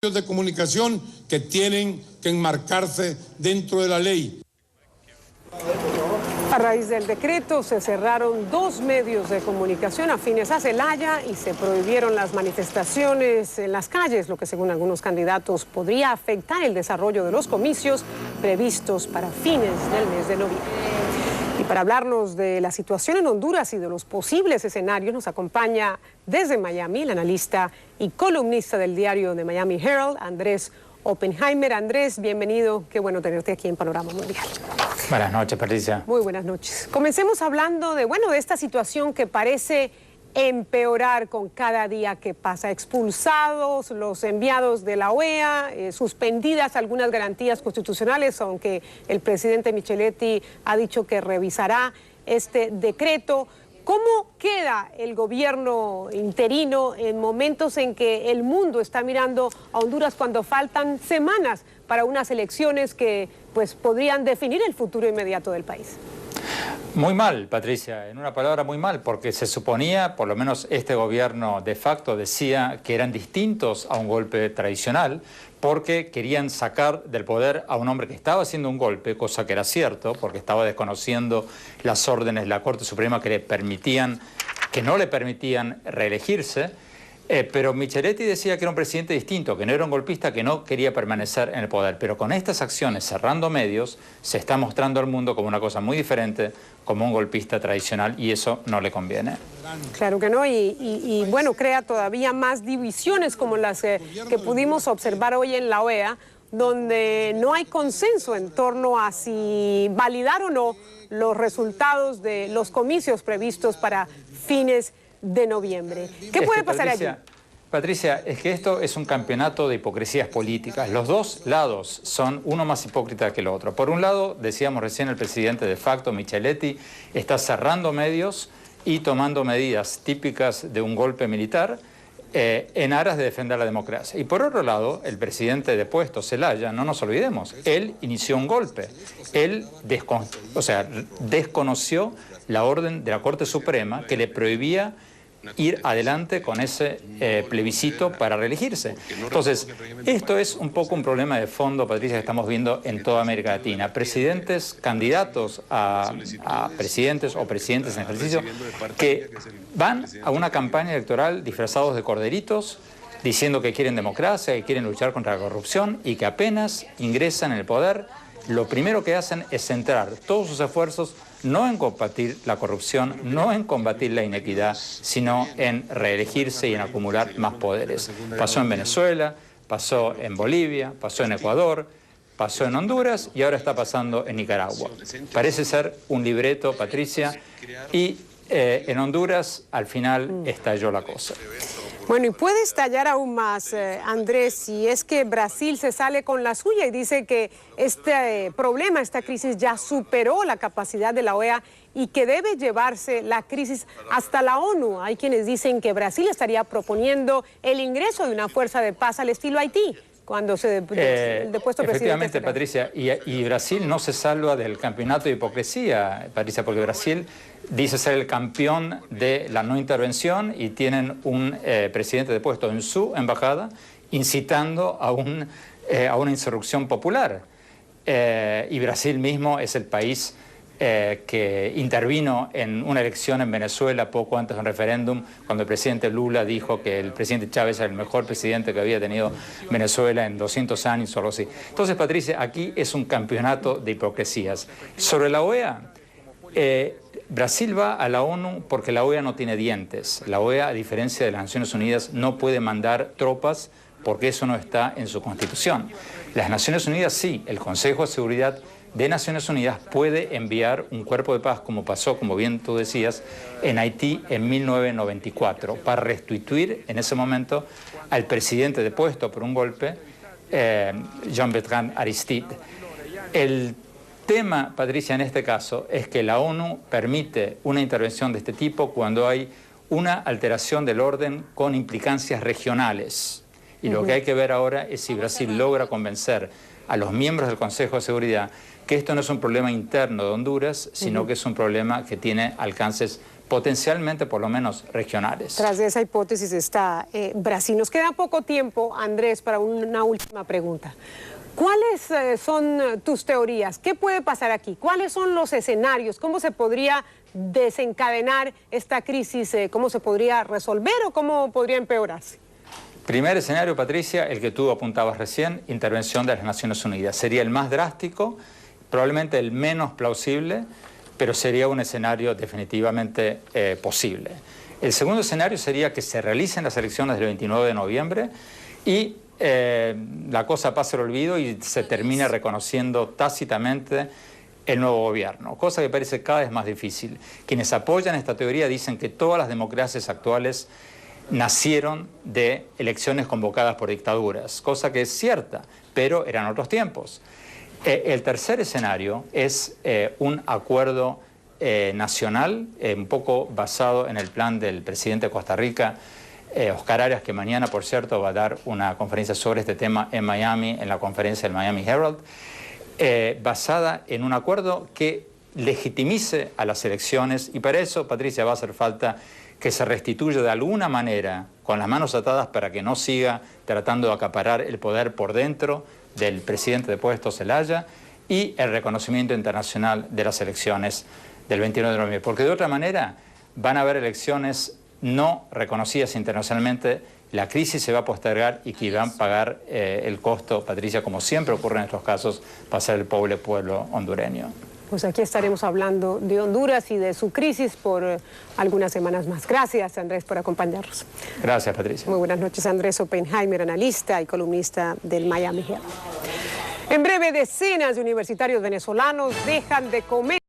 de comunicación que tienen que enmarcarse dentro de la ley. A raíz del decreto se cerraron 2 medios de comunicación afines a Zelaya y se prohibieron las manifestaciones en las calles, lo que según algunos candidatos podría afectar el desarrollo de los comicios previstos para fines del mes de noviembre. Y para hablarnos de la situación en Honduras y de los posibles escenarios nos acompaña desde Miami el analista y columnista del diario de Miami Herald, Andrés Oppenheimer. Andrés, bienvenido. Qué bueno tenerte aquí en Panorama Mundial. Buenas noches, Patricia. Muy buenas noches. Comencemos hablando de esta situación que parece empeorar con cada día que pasa. Expulsados los enviados de la OEA, suspendidas algunas garantías constitucionales, aunque el presidente Micheletti ha dicho que revisará este decreto. ¿Cómo queda el gobierno interino en momentos en que el mundo está mirando a Honduras cuando faltan semanas para unas elecciones que podrían definir el futuro inmediato del país? Muy mal, Patricia, en una palabra muy mal, porque se suponía, por lo menos este gobierno de facto decía que eran distintos a un golpe tradicional, porque querían sacar del poder a un hombre que estaba haciendo un golpe, cosa que era cierto, porque estaba desconociendo las órdenes de la Corte Suprema que no le permitían reelegirse. Pero Micheletti decía que era un presidente distinto, que no era un golpista, que no quería permanecer en el poder. Pero con estas acciones, cerrando medios, se está mostrando al mundo como una cosa muy diferente, como un golpista tradicional, y eso no le conviene. Claro que no, y crea todavía más divisiones como las que pudimos observar hoy en la OEA, donde no hay consenso en torno a si validar o no los resultados de los comicios previstos para fines de noviembre. ¿Qué puede pasar allí? Patricia, es que esto es un campeonato de hipocresías políticas. Los dos lados son uno más hipócrita que el otro. Por un lado, decíamos recién, el presidente de facto, Micheletti, está cerrando medios y tomando medidas típicas de un golpe militar en aras de defender la democracia. Y por otro lado, el presidente depuesto, Zelaya, no nos olvidemos, él inició un golpe. Él desconoció la orden de la Corte Suprema que le prohibía ir adelante con ese plebiscito para reelegirse. Entonces, esto es un poco un problema de fondo, Patricia, que estamos viendo en toda América Latina. Presidentes, candidatos a presidentes o presidentes en ejercicio, que van a una campaña electoral disfrazados de corderitos, diciendo que quieren democracia, que quieren luchar contra la corrupción, y que apenas ingresan en el poder, lo primero que hacen es centrar todos sus esfuerzos no en combatir la corrupción, no en combatir la inequidad, sino en reelegirse y en acumular más poderes. Pasó en Venezuela, pasó en Bolivia, pasó en Ecuador, pasó en Honduras y ahora está pasando en Nicaragua. Parece ser un libreto, Patricia, y en Honduras al final estalló la cosa. Bueno, y puede estallar aún más, Andrés, si es que Brasil se sale con la suya y dice que este problema, esta crisis ya superó la capacidad de la OEA y que debe llevarse la crisis hasta la ONU. Hay quienes dicen que Brasil estaría proponiendo el ingreso de una fuerza de paz al estilo Haití, cuando el depuesto presidente... Efectivamente, Patricia, y Brasil no se salva del campeonato de hipocresía, Patricia, porque Brasil dice ser el campeón de la no intervención y tienen un presidente depuesto en su embajada incitando a una insurrección popular. Y Brasil mismo es el país que intervino en una elección en Venezuela poco antes de un referéndum, cuando el presidente Lula dijo que el presidente Chávez era el mejor presidente que había tenido Venezuela en 200 años o algo así. Entonces, Patricia, aquí es un campeonato de hipocresías. Sobre la OEA, Brasil va a la ONU porque la OEA no tiene dientes. La OEA, a diferencia de las Naciones Unidas, no puede mandar tropas porque eso no está en su constitución. Las Naciones Unidas sí, el Consejo de Seguridad de Naciones Unidas puede enviar un cuerpo de paz, como pasó, como bien tú decías, en Haití en 1994, para restituir en ese momento al presidente depuesto por un golpe, Jean-Bertrand Aristide. El tema, Patricia, en este caso, es que la ONU permite una intervención de este tipo cuando hay una alteración del orden con implicancias regionales. Y lo que hay que ver ahora es si Brasil logra convencer a los miembros del Consejo de Seguridad que esto no es un problema interno de Honduras, sino que es un problema que tiene alcances potencialmente por lo menos regionales. Tras de esa hipótesis está Brasil. Nos queda poco tiempo, Andrés, para una última pregunta. ¿Cuáles son tus teorías? ¿Qué puede pasar aquí? ¿Cuáles son los escenarios? ¿Cómo se podría desencadenar esta crisis? ¿Cómo se podría resolver o cómo podría empeorarse? Primer escenario, Patricia, el que tú apuntabas recién, intervención de las Naciones Unidas. Sería el más drástico, probablemente el menos plausible, pero sería un escenario definitivamente posible. El segundo escenario sería que se realicen las elecciones del 29 de noviembre y la cosa pase al olvido y se termine reconociendo tácitamente el nuevo gobierno, cosa que parece cada vez más difícil. Quienes apoyan esta teoría dicen que todas las democracias actuales nacieron de elecciones convocadas por dictaduras, cosa que es cierta, pero eran otros tiempos. El tercer escenario es un acuerdo nacional, un poco basado en el plan del presidente de Costa Rica, Oscar Arias, que mañana, por cierto, va a dar una conferencia sobre este tema en Miami, en la conferencia del Miami Herald, basada en un acuerdo que legitimice a las elecciones, y para eso, Patricia, va a hacer falta que se restituya de alguna manera, con las manos atadas para que no siga tratando de acaparar el poder por dentro del presidente depuesto Zelaya, y el reconocimiento internacional de las elecciones del 29 de noviembre. Porque de otra manera van a haber elecciones no reconocidas internacionalmente, la crisis se va a postergar y que van a pagar el costo, Patricia, como siempre ocurre en estos casos, va a ser el pobre pueblo hondureño. Pues aquí estaremos hablando de Honduras y de su crisis por algunas semanas más. Gracias, Andrés, por acompañarnos. Gracias, Patricia. Muy buenas noches, Andrés Oppenheimer, analista y columnista del Miami Herald. En breve, decenas de universitarios venezolanos dejan de comer.